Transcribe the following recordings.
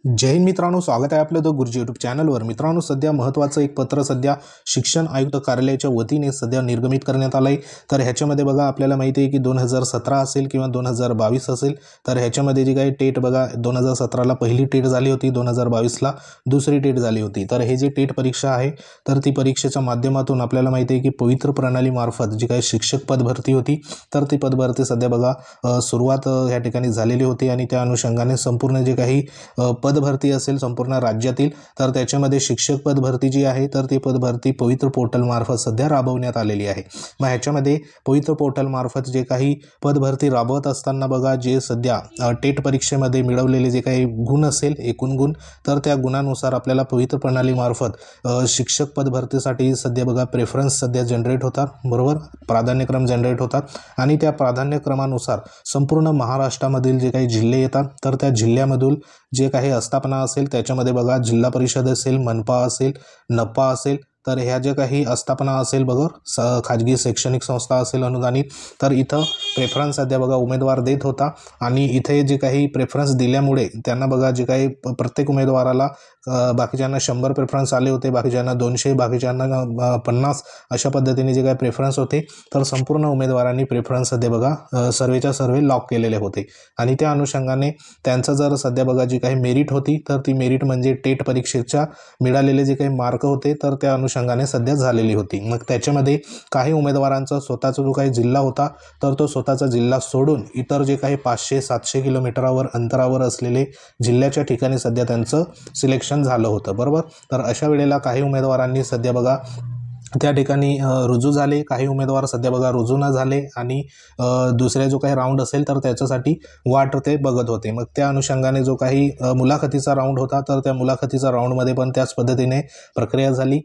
जय हिंद मित्रांनो, स्वागत आहे आपलं द गुरुजी यूट्यूब चॅनलवर। मित्रांनो, सध्या महत्त्वाचं एक पत्र सध्या शिक्षण आयुक्त कार्यालयाच्या वतीने सध्या निर्गमित करण्यात आलं आहे। तर ह्याच्यामध्ये बघा आपल्याला माहिती आहे की 2017 असेल किंवा 2022 असेल, तर ह्याच्यामध्ये जी काही टेट बघा 2017ला पहिली टेट झाली होती, 2022ला दुसरी टेट झाली होती। तर हे जे टेट परीक्षा आहे तर ती परीक्षेच्या माध्यमातून आपल्याला माहिती आहे की पवित्र प्रणालीमार्फत जी काही शिक्षक पद भरती होती तर ती पद भरती सध्या बघा सुरुवात ह्या ठिकाणी झालेली होती आणि त्या अनुषंगाने संपूर्ण जे काही पद भरती असेल संपूर्ण राज्यातील, तर त्याच्यामध्ये शिक्षक पद भरती जी आहे तर ती पद भरती पवित्र पोर्टल मार्फत सध्या राबवण्यात आलेली आहे। मग ह्याच्यामध्ये पवित्र पोर्टल मार्फत जे काही पद भरती राबवत असताना बघा जे सध्या टेट परीक्षेमध्ये मिळवलेले जे काही गुण असेल एकूण गुण, तर त्या गुणानुसार आपल्याला पवित्र प्रणाली मार्फत शिक्षक पद भरतीसाठी सध्या बघा प्रेफरन्स सध्या जनरेट होतात, बरोबर, प्राधान्यक्रम जनरेट होतात आणि त्या प्राधान्यक्रमानुसार संपूर्ण महाराष्ट्रामधील जे काही जिल्हे येतात तर त्या जिल्ह्यामधून जे काही आस्थापना असेल त्याच्यामध्ये बघा जिल्हा परिषद असेल, मनपा असेल, नपा असेल, तर ह्या जे काही आस्थापना असेल बघा खाजगी शैक्षणिक संस्था असेल अनुदानित, तर इथं प्रेफरन्स सध्या बघा उमेदवार देत होता आणि इथे जे काही प्रेफरन्स दिल्यामुळे त्यांना बघा जे काही प्रत्येक उमेदवाराला बाकीच्यांना 100 प्रेफरन्स आले होते, बाकीच्यांना 200, बाकीच्यांना 50 अशा पद्धतीने जे काही प्रेफरन्स होते तर संपूर्ण उमेदवारांनी प्रेफरन्स सध्या बघा सर्वेच्या सर्वे लॉक केलेले होते आणि त्या अनुषंगाने त्यांचं जर सध्या बघा जी काही मेरिट होती तर ती मेरिट म्हणजे टेट परीक्षेच्या मिळालेले जे काही मार्क होते तर त्या अनुषंगाने सध्या झालेली होती। मग त्याच्यामध्ये काही उमेदवारांचा स्वतःचा जो काही जिल्हा होता तर तो स्वतःचा जिल्हा सोडून इतर जे काही 500-700 किलोमीटरावर अंतरावर असलेले जिल्ह्याच्या ठिकाणी सध्या त्यांचं सिलेक्शन झालं होतं, बरोबर। तर अशा वेळेला काही उमेदवारांनी सध्या बघा त्या ठिकाणी रुजू झाले, काही उमेदवार सध्या बघा रुजू न झाले आणि दुसऱ्या जो काही राऊंड असेल तर त्याच्यासाठी वाट ते बघत होते। मग त्या अनुषंगाने जो काही मुलाखतीचा राऊंड होता तर त्या मुलाखतीचा राऊंडमध्ये पण त्याच पद्धतीने प्रक्रिया झाली।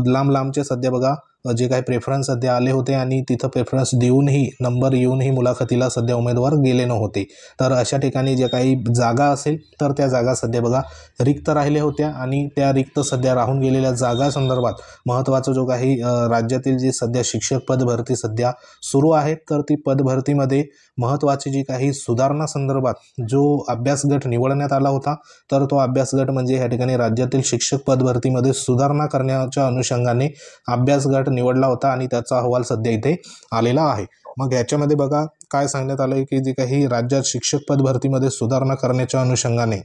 लांबचे सध्या बघा जे काही प्रेफरन्स सध्या आले होते आणि तिथं प्रेफरन्स देऊनही नंबर येऊनही मुलाखतीला सध्या उमेदवार गेले नव्हते। तर अशा ठिकाणी जे काही जागा असेल तर त्या जागा सध्या बघा रिक्त राहिल्या होत्या आणि त्या रिक्त सध्या राहून गेलेल्या जागा संदर्भात महत्त्वाचं जो काही राज्यातील जी सध्या शिक्षक पद भरती सध्या सुरू आहे तर ती पद भरतीमध्ये महत्त्वाची जी काही सुधारणा संदर्भात जो अभ्यास गट निवडण्यात आला होता तर तो अभ्यास गट म्हणजे या ठिकाणी राज्यातील शिक्षक पद भरतीमध्ये सुधारणा करण्याच्या अनुषंगाने अभ्यास गट निवडला होता आणि त्याचा अहवाल सध्या इथे आलेला आहे। मग याच्यामध्ये बघा काय सांगण्यात आलं आहे की जी काही राज्यात शिक्षक पद भरतीमध्ये सुधारणा करण्याच्या अनुषंगाने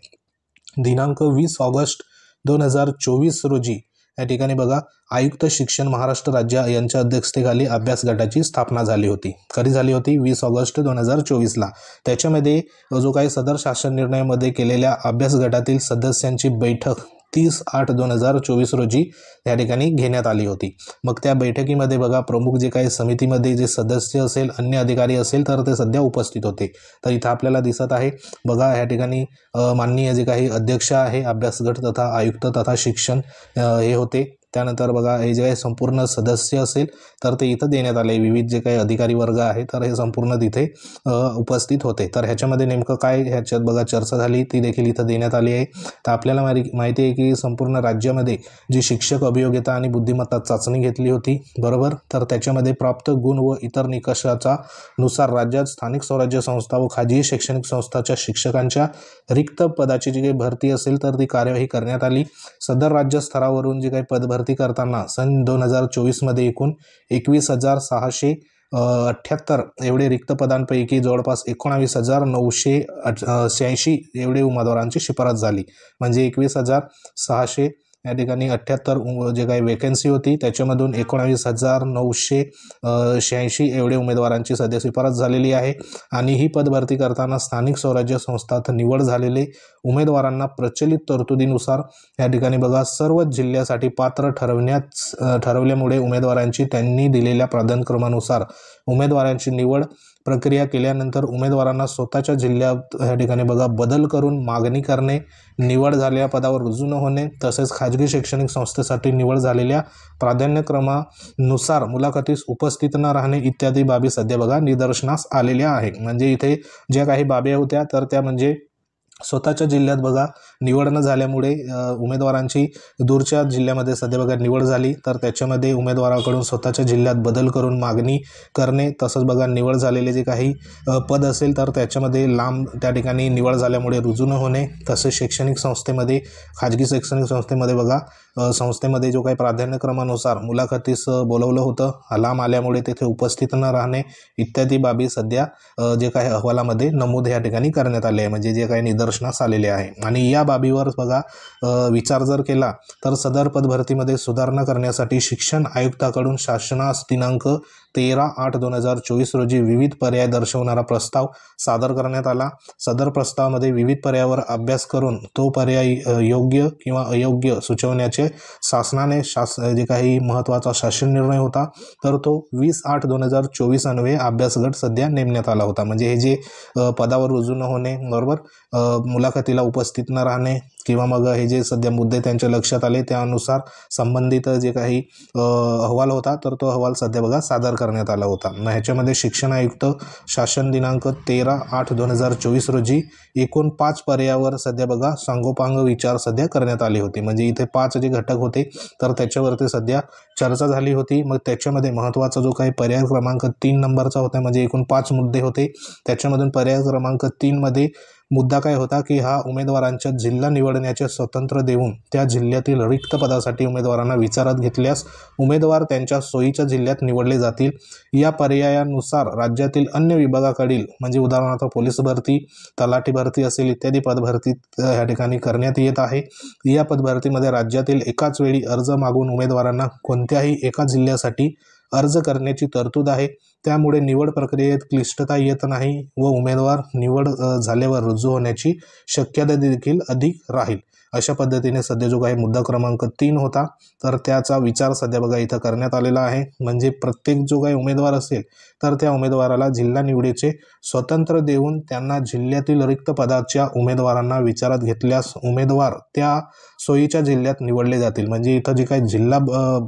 दिनांक 20 ऑगस्ट 2024 रोजी या ठिकाणी बघा आयुक्त शिक्षण महाराष्ट्र राज्य यांच्या अध्यक्षतेखाली अभ्यास गटाची स्थापना झाली होती। कधी झाली होती? 20 ऑगस्ट 2024ला। त्याच्यामध्ये जो काही सदर शासन निर्णयामध्ये केलेल्या अभ्यास गटातील सदस्यांची बैठक 30/8/2024 रोजी या ठिकाणी घेण्यात आली होती। मग त्या बैठकीमध्ये बघा प्रमुख जे काही समितीमध्ये जे सदस्य असेल, अन्य अधिकारी असेल तर ते सध्या उपस्थित होते। तर इथं आपल्याला दिसत आहे बघा या ठिकाणी माननीय जे काही अध्यक्ष आहे अभ्यास गट तथा आयुक्त तथा शिक्षण हे होते। त्यानंतर बघा हे जे काही संपूर्ण सदस्य असेल तर ते इथं देण्यात आले, विविध जे काही अधिकारी वर्ग आहे तर हे संपूर्ण तिथे उपस्थित होते। तर ह्याच्यामध्ये नेमकं काय ह्याच्यात बघा चर्चा झाली ती देखील इथं देण्यात आली आहे। तर आपल्याला माहिती आहे की संपूर्ण राज्यामध्ये जी शिक्षक अभियोग्यता आणि बुद्धिमत्ता चाचणी घेतली होती, बरोबर, तर त्याच्यामध्ये प्राप्त गुण व इतर निकषाचा नुसार राज्यात स्थानिक स्वराज्य संस्था व खाजगी शैक्षणिक संस्थांच्या शिक्षकांच्या रिक्त पदाची जी काही भरती असेल तर ती कार्यवाही करण्यात आली। सदर राज्य स्तरावरून जी काही पद भरती करताना सन 2024 मध्ये एकूण 21,678 एवढे रिक्त पदांपैकी जवळपास 19,986 एवढे उमेदवारांची शिफारस झाली। म्हणजे 21,600 या ठिकाणी 78 जे काही वेकन्सी होती त्याच्यामधून 19,986 एवढे उमेदवारांची सध्या शिफारस झालेली आहे आणि ही पद भरती करताना स्थानिक स्वराज्य संस्थात निवड झालेले उमेदवारांना प्रचलित तरतुदीनुसार या ठिकाणी बघा सर्व जिल्ह्यासाठी पात्र ठरवल्यामुळे उमेदवारांची त्यांनी दिलेल्या प्राधान्यक्रमानुसार उमेदवारांची निवड प्रक्रिया केल्यानंतर उमेदवारांना स्वतःच्या जिल्ह्यात या ठिकाणी बघा बदल करून मागणी करणे, निवड झालेल्या पदावर रुजू न होणे, तसेच खाजगी शैक्षणिक संस्थेसाठी निवड झालेल्या प्राधान्यक्रमानुसार मुलाखतीस उपस्थित न राहणे इत्यादी बाबी सध्या बघा निदर्शनास आलेल्या आहे। म्हणजे इथे ज्या काही बाबी होत्या तर त्या म्हणजे स्वतःच्या जिल्ह्यात बघा निवड न झाल्यामुळे उमेदवारांची दूरच्या जिल्ह्यामध्ये सध्या बघा निवड झाली, तर त्याच्यामध्ये उमेदवाराकडून स्वतःच्या जिल्ह्यात बदल करून मागणी करणे, तसंच बघा निवड झालेले जे काही पद असेल तर त्याच्यामध्ये लांब त्या ठिकाणी निवड झाल्यामुळे रुजू न होणे, तसेच शैक्षणिक संस्थेमध्ये खाजगी शैक्षणिक संस्थेमध्ये बघा संस्थेमध्ये जो काही प्राधान्यक्रमानुसार मुलाखतीस बोलवलं होतं, लांब आल्यामुळे तेथे उपस्थित न राहणे इत्यादी बाबी सध्या जे काही अहवालामध्ये नमूद या ठिकाणी करण्यात आले आहे, म्हणजे जे काही निदर्शनास आलेले आहे। आणि या बाबीवर बघा विचार जर केला तर सदर पदभरतीमध्ये सुधारणा करण्यासाठी शिक्षण आयुक्ताकडून शासनास दिनांक 13/8/2024 रोजी विविध पर्याय दर्शवणारा प्रस्ताव सादर करण्यात आला। सदर प्रस्तावामध्ये विविध पर्यायावर अभ्यास करून तो पर्याय योग्य किंवा अयोग्य सुचवण्याचे शासनाने जे काही महत्त्वाचा शासन निर्णय होता तर तो 20/8/2024 अन्वये अभ्यासगट सध्या नेमण्यात आला होता। म्हणजे हे जे पदावर रुजू न होणे, बरोबर, मुलाखतीला उपस्थित न राहणे किंवा मग हे जे सध्या मुद्दे त्यांच्या लक्षात आले त्यानुसार संबंधित जे काही अहवाल होता तर तो अहवाल सध्या बघा सादर करण्यात आला होता। ह्याच्यामध्ये शिक्षण आयुक्त शासन दिनांक 13/8/2024 रोजी एकूण 5 पर्यायावर सध्या बघा सांगोपांग विचार सध्या करण्यात आले होते। म्हणजे इथे 5 जे घटक होते तर त्याच्यावरती सध्या चर्चा झाली होती। मग त्याच्यामध्ये महत्त्वाचा जो काही पर्याय क्रमांक 3 नंबरचा होता, म्हणजे एकूण 5 मुद्दे होते, त्याच्यामधून पर्याय क्रमांक 3 मध्ये मुद्दा काय होता की हा उमेदवारांच्या जिल्हा निवडण्याचे स्वतंत्र देऊन त्या जिल्ह्यातील रिक्त पदासाठी उमेदवारांना विचारात घेतल्यास उमेदवार त्यांच्या सोयीच्या जिल्ह्यात निवडले जातील। या पर्यायानुसार राज्यातील अन्य विभागाकडील म्हणजे उदाहरणार्थ पोलीस भरती, तलाठी भरती असेल इत्यादी पदभरती या ठिकाणी करण्यात येत आहे। या पदभरतीमध्ये राज्यातील एकाच वेळी अर्ज मागून उमेदवारांना कोणत्याही एका जिल्ह्यासाठी अर्ज करण्याची तरतूद आहे। त्यामुळे निवड प्रक्रियेत क्लिष्टता येत नाही व उमेदवार निवड झाल्यावर रुजू होण्याची शक्यता देखील अधिक राहील। अशा पद्धतीने सध्या जो काही मुद्दा क्रमांक 3 होता तर त्याचा विचार सध्या बघा इथं करण्यात आलेला आहे। म्हणजे प्रत्येक जो काही उमेदवार असेल तर त्या उमेदवाराला जिल्हा निवडीचे स्वतंत्र देऊन त्यांना जिल्ह्यातील रिक्त पदाच्या उमेदवारांना विचारात घेतल्यास उमेदवार त्या सोयीच्या जिल्ह्यात निवडले जातील। म्हणजे इथं जी काही जिल्हा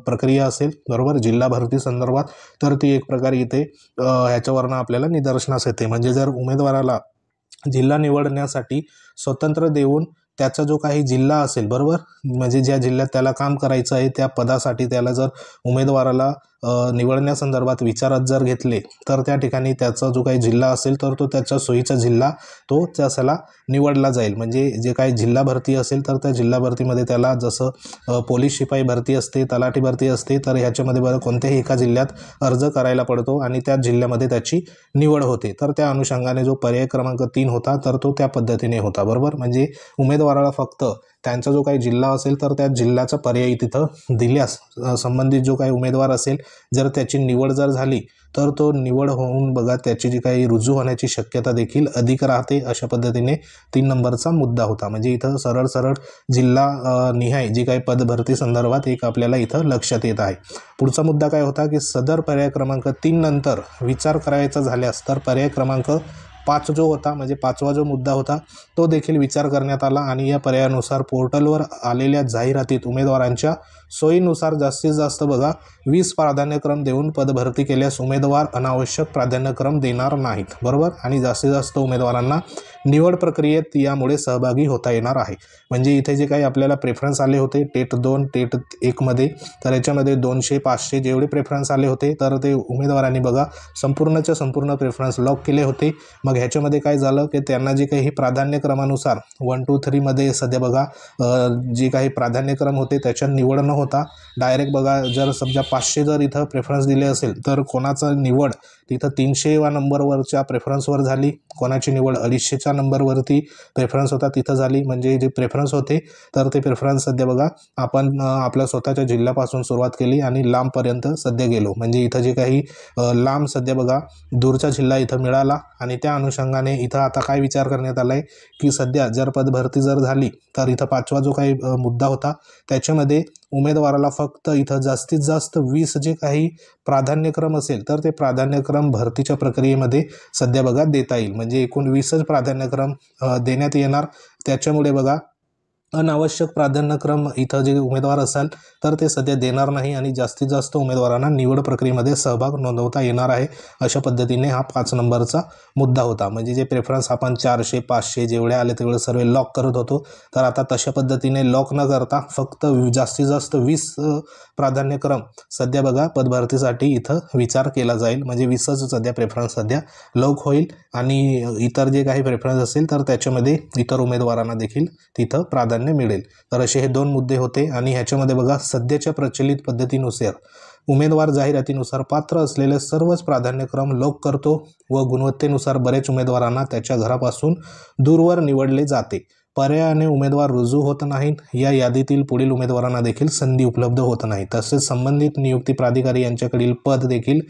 प्रक्रिया असेल, बरोबर, जिल्हा भरती संदर्भात, तर ती एक प्रकारे इथे ह्याच्यावरनं आपल्याला निदर्शनास येते। म्हणजे जर उमेदवाराला जिल्हा निवडण्यासाठी स्वतंत्र देऊन त्याचा जो काही जिल्हा असेल, बरोबर, म्हणजे ज्या जिल्ह्यात त्याला काम करायचं आहे त्या पदासाठी त्याला जर उमेदवाराला निवडण्यासंदर्भात विचारात जर घेतले तर त्या ठिकाणी त्याचा जो काही जिल्हा असेल तर तो त्याच्या सोयीचा जिल्हा तो त्याला निवडला जाईल। म्हणजे जे काही जिल्हा भरती असेल तर त्या जिल्हा भरतीमध्ये त्याला जसं पोलीस शिपाई भरती असते, तलाठी भरती असते, तर ह्याच्यामध्ये बरं कोणत्याही एका जिल्ह्यात अर्ज करायला पडतो आणि त्या जिल्ह्यामध्ये त्याची निवड होते। तर त्या अनुषंगाने जो पर्याय क्रमांक 3 होता तर तो त्या पद्धतीने होता, बरोबर। म्हणजे उमेदवाराला फक्त त्यांचा जो काही जिल्हा असेल तर त्या जिल्ह्याचा पर्याय तिथं दिल्यास संबंधित जो काही उमेदवार असेल जर त्याची निवड जर झाली तर तो निवड होऊन बघा त्याची जी काही रुजू होण्याची शक्यता देखील अधिक राहते। अशा पद्धतीने 3 नंबरचा मुद्दा होता। म्हणजे इथं सरळ जिल्हा निहाय जी काही पदभरती संदर्भात एक आपल्याला इथं लक्षात येत आहे। पुढचा मुद्दा काय होता की सदर पर्याय क्रमांक 3 नंतर विचार करायचा झाल्यास तर पर्याय क्रमांक 5 जो होता, म्हणजे 5वा जो मुद्दा होता तो देखील विचार करण्यात आला आणि या पर्यायानुसार पोर्टलवर आलेल्या जाहिरातीत उमेदवारांच्या सोयीनुसार जास्तीत जास्त बघा 20 प्राधान्यक्रम देऊन पदभरती केल्यास उमेदवार अनावश्यक प्राधान्यक्रम देणार नाहीत, बरोबर, आणि जास्तीत जास्त उमेदवारांना निवड प्रक्रियेत यामुळे सहभागी होता येणार आहे। म्हणजे इथे जे काही आपल्याला प्रेफरन्स आले होते टेट 2 टेट 1 मध्ये, तर याच्यामध्ये 200-500 जेवढे प्रेफरन्स आले होते तर ते उमेदवारांनी बघा संपूर्णच्या संपूर्ण प्रेफरन्स लॉक केले होते। मग ह्याच्यामध्ये काय झालं की त्यांना जे काही प्राधान्यक्रमानुसार 1, 2, 3 मध्ये सध्या बघा जे काही प्राधान्यक्रम होते त्याच्यात निवड न होता डायरेक्ट बघा जर समजा 500 जर इथं प्रेफरन्स दिले असेल तर कोणाचा निवड तिथं 300व्या नंबरवरच्या प्रेफरन्सवर झाली, कोणाची निवड 250च्या नंबरवरती प्रेफरन्स होता तिथं झाली। म्हणजे जे प्रेफरन्स होते तर ते प्रेफरन्स सध्या बघा आपण आपल्या स्वतःच्या जिल्ह्यापासून सुरुवात केली आणि लांबपर्यंत सध्या गेलो। म्हणजे इथं जे काही लांब सध्या बघा दूरचा जिल्हा इथं मिळाला आणि त्या अनुषंगाने इथं आता काय विचार करण्यात आला आहे की सध्या जर पदभरती जर झाली तर इथं 5वा जो काही मुद्दा होता त्याच्यामध्ये उमेदवाराला फक्त इथं जास्तीत जास्त 20 जे काही प्राधान्यक्रम असेल तर ते प्राधान्यक्रम भरतीच्या प्रक्रियेमध्ये सध्या बघा देता येईल। म्हणजे एकूण 20च प्राधान्यक्रम देण्यात येणार। त्याच्यामुळे बघा अनावश्यक प्राधान्यक्रम इथं जे उमेदवार असाल तर ते सध्या देणार नाही आणि जास्तीत जास्त उमेदवारांना निवड प्रक्रियेमध्ये सहभाग नोंदवता येणार आहे. अशा पद्धतीने हा 5 नंबरचा मुद्दा होता. म्हणजे जे प्रेफरन्स आपण 400 500 जेवढे आले तेवढे सर्व लॉक करत होतो, तर आता तशा पद्धतीने लॉक न करता फक्त जास्तीत जास्त 20 प्राधान्यक्रम सध्या बघा पदभरतीसाठी इथं विचार केला जाईल. म्हणजे 20च सध्या प्रेफरन्स सध्या लॉक होईल आणि इतर जे काही प्रेफरन्स असेल तर त्याच्यामध्ये इतर उमेदवारांना देखील तिथं प्राधान्य मिळेल. तर असे हे 2 मुद्दे होते आणि ह्याच्यामध्ये बघा सध्याच्या प्रचलित पद्धतीनुसार उमेदवार जाहिरातीनुसार पात्र असलेले सर्वच प्राधान्यक्रम लॉक करतो व गुणवत्तेनुसार बरेच उमेदवारांना त्याच्या घरापासून दूरवर निवडले जाते. पर्यायाने उमेदवार रुजू होत नाहीत. या यादीतील पुढील उमेदवारांना देखील संधी उपलब्ध होत नाही. तसेच संबंधित नियुक्ती प्राधिकारी यांच्याकडील पद देखील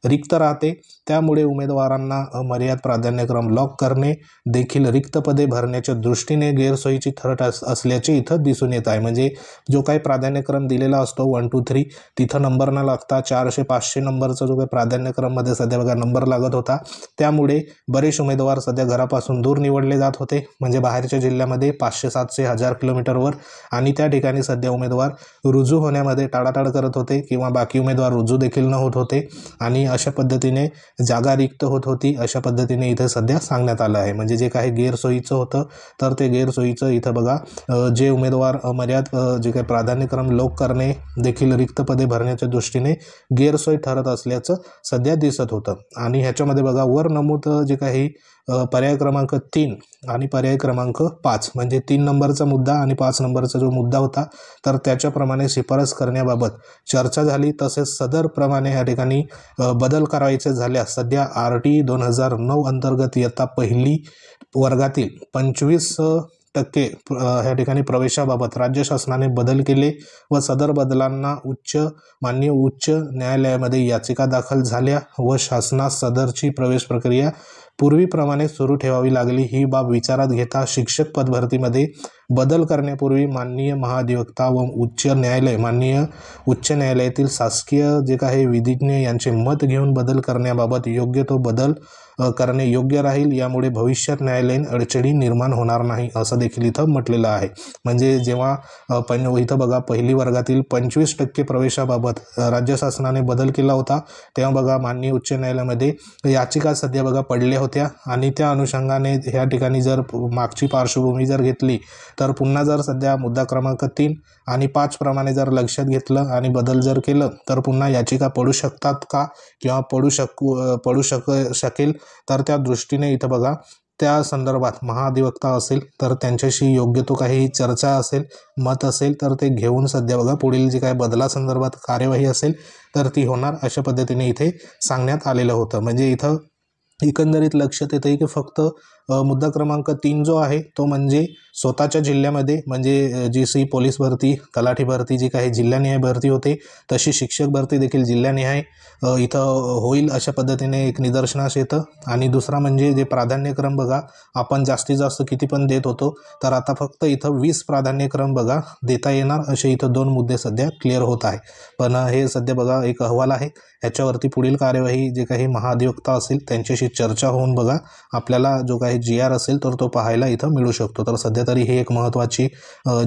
रिक्त राहते. त्यामुळे उमेदवारांना अमर्याद प्राधान्यक्रम लॉक करणे देखील रिक्त पदे भरण्याच्या दृष्टीने गैरसोयीची ठरत असल्याचे इथं दिसून येत आहे. म्हणजे जो काही प्राधान्यक्रम दिलेला असतो 1 2 3 तिथं नंबर न लागता 400 500 नंबरचा जो काही प्राधान्यक्रममध्ये सध्या बघा नंबर लागत होता, त्यामुळे बरेच उमेदवार सध्या घरापासून दूर निवडले जात होते. म्हणजे बाहेरच्या जिल्ह्यामध्ये 500 700 1000 किलोमीटरवर आणि त्या ठिकाणी सध्या उमेदवार रुजू होण्यामध्ये टाळाटाळ करत होते किंवा बाकी उमेदवार रुजू देखील न होत होते आणि अशा पद्धतीने जागा रिक्त होत होती. अशा पद्धतीने इथे सध्या सांगण्यात आलं आहे. म्हणजे जे काही गैरसोयीचं होतं तर ते गैरसोयीचं इथं बघा जे उमेदवार अमर्याद जे काही प्राधान्यक्रम लॉक करणे देखील रिक्त पदे भरण्याच्या दृष्टीने गैरसोय ठरत असल्याचं सध्या दिसत होतं. आणि ह्याच्यामध्ये बघा वर नमूद जे काही पर्याय क्रमांक 3 आणि पर्याय क्रमांक 5 म्हणजे 3 नंबरचा मुद्दा आणि 5 नंबरचा जो मुद्दा होता तर त्याच्याप्रमाणे शिफारस करण्याबाबत चर्चा झाली. तसेच सदरप्रमाणे या ठिकाणी बदल करायचे झाल्यास सध्या RT 2009 अंतर्गत इयत्ता पहिली वर्गातील 25% ह्या ठिकाणी प्रवेशाबाबत राज्य शासनाने बदल केले व सदर बदलांना माननीय उच्च न्यायालयामध्ये याचिका दाखल झाल्या व शासनास सदरची प्रवेश प्रक्रिया पूर्वीप्रमाणे सुरू ठेवावी लागली. ही बाब विचारात घेता शिक्षक पदभरतीमध्ये बदल करण्यापूर्वी माननीय महाधिवक्ता व माननीय उच्च न्यायालयातील शासकीय जे काही विधिज्ञ यांचे मत घेऊन बदल करण्याबाबत योग्य तो बदल करणे योग्य राहील. यामुळे भविष्यात न्यायालयीन अडचणी निर्माण होणार नाही असं देखील इथं म्हटलेलं आहे. म्हणजे जेव्हा इथं बघा पहिली वर्गातील 25% प्रवेशाबाबत राज्य शासनाने बदल केला होता तेव्हा बघा माननीय उच्च न्यायालयामध्ये याचिका सध्या बघा पडल्या होत्या आणि त्या अनुषंगाने ह्या ठिकाणी जर मागची पार्श्वभूमी जर घेतली तर पुन्हा जर सध्या मुद्दा क्रमांक 3 आणि 5 प्रमाणे जर लक्षात घेतलं आणि बदल जर केलं तर पुन्हा याचिका पडू शकतात का किंवा पडू शकेल तर त्या दृष्टीने इथं बघा त्या संदर्भात महाधिवक्ता असेल तर त्यांच्याशी योग्य तो काही चर्चा असेल मत असेल तर ते घेऊन सध्या बघा पुढील जी काही बदलासंदर्भात कार्यवाही असेल तर ती होणार अशा पद्धतीने इथे सांगण्यात आलेलं होतं. म्हणजे इथं एकंदरीत लक्षात येतं की फक्त मुद्दा क्रमांक 3 जो आहे तो म्हणजे स्वतःच्या जिल्ह्यामध्ये म्हणजे जी पोलीस भरती तलाठी भरती जी काही जिल्हानिहाय भरती होते तशी शिक्षक भरती देखील जिल्हानिहाय इथं होईल अशा पद्धतीने एक निदर्शनास येतं. आणि दुसरा म्हणजे जे प्राधान्यक्रम बघा आपण जास्तीत जास्त किती पण देत होतो तर आता फक्त इथं 20 प्राधान्यक्रम बघा देता येणार असे इथं 2 मुद्दे सध्या क्लिअर होत आहे. पण हे सध्या बघा एक अहवाल आहे, ह्याच्यावरती पुढील कार्यवाही जे काही महाधिवक्ता असेल त्यांच्याशी चर्चा होऊन बघा आपल्याला जो काही GR असेल तर तो पाहायला इथं मिळू शकतो. तर सध्या तरी हे एक महत्त्वाची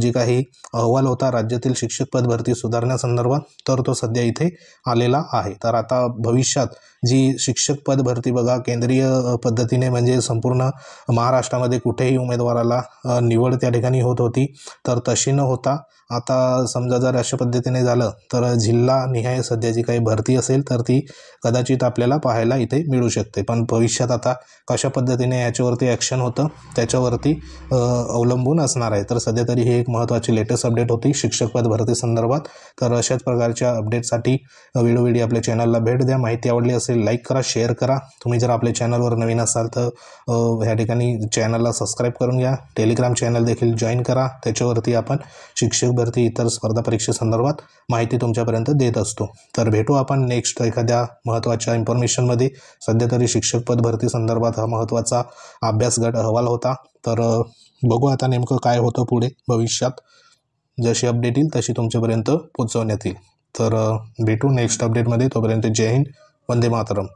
जी काही अहवाल होता राज्यातील शिक्षक पद भरती सुधारण्यासंदर्भात तर तो सध्या इथे आलेला आहे. तर आता भविष्यात जी शिक्षक पद भरती बघा केंद्रीय पद्धतीने म्हणजे संपूर्ण महाराष्ट्रामध्ये कुठेही उमेदवाराला निवड त्या ठिकाणी होत होती तर तशी न होता आता समजा जर अशा पद्धतीने झालं तर जिल्हानिहाय सध्या जी काही भरती असेल तर ती कदाचित आपल्याला पाहायला इथे मिळू शकते. पण भविष्यात आता कशा पद्धतीने याच्यावरती ॲक्शन होतं त्याच्यावरती अवलंबून असणार आहे. तर सध्या तरी ही एक महत्त्वाची लेटेस्ट अपडेट होती शिक्षक पद भरती संदर्भात. तर अशाच प्रकारच्या अपडेटसाठी वेळोवेळी आपल्या चॅनलला भेट द्या. माहिती आवडली असेल लाईक करा, शेअर करा. तुम्ही जर आपल्या चॅनलवर नवीन असाल तर ह्या ठिकाणी चॅनलला सबस्क्राईब करून घ्या. टेलिग्राम चॅनल देखील जॉईन करा. त्याच्यावरती आपण शिक्षक भरती इतर स्पर्धा परीक्षेसंदर्भात माहिती तुमच्यापर्यंत देत असतो. तर भेटू आपण नेक्स्ट एखाद्या महत्त्वाच्या इन्फॉर्मेशनमध्ये. सध्या तरी शिक्षक पद भरती संदर्भात हा महत्त्वाचा अभ्यास गट अहवाल होता. तर बघू आता नेमकं काय होतं पुढे भविष्यात. जशी अपडेट येईल तशी तुमच्यापर्यंत पोहोचवण्यात येईल. तर भेटू नेक्स्ट अपडेटमध्ये. तोपर्यंत जय हिंद, वंदे मातरम.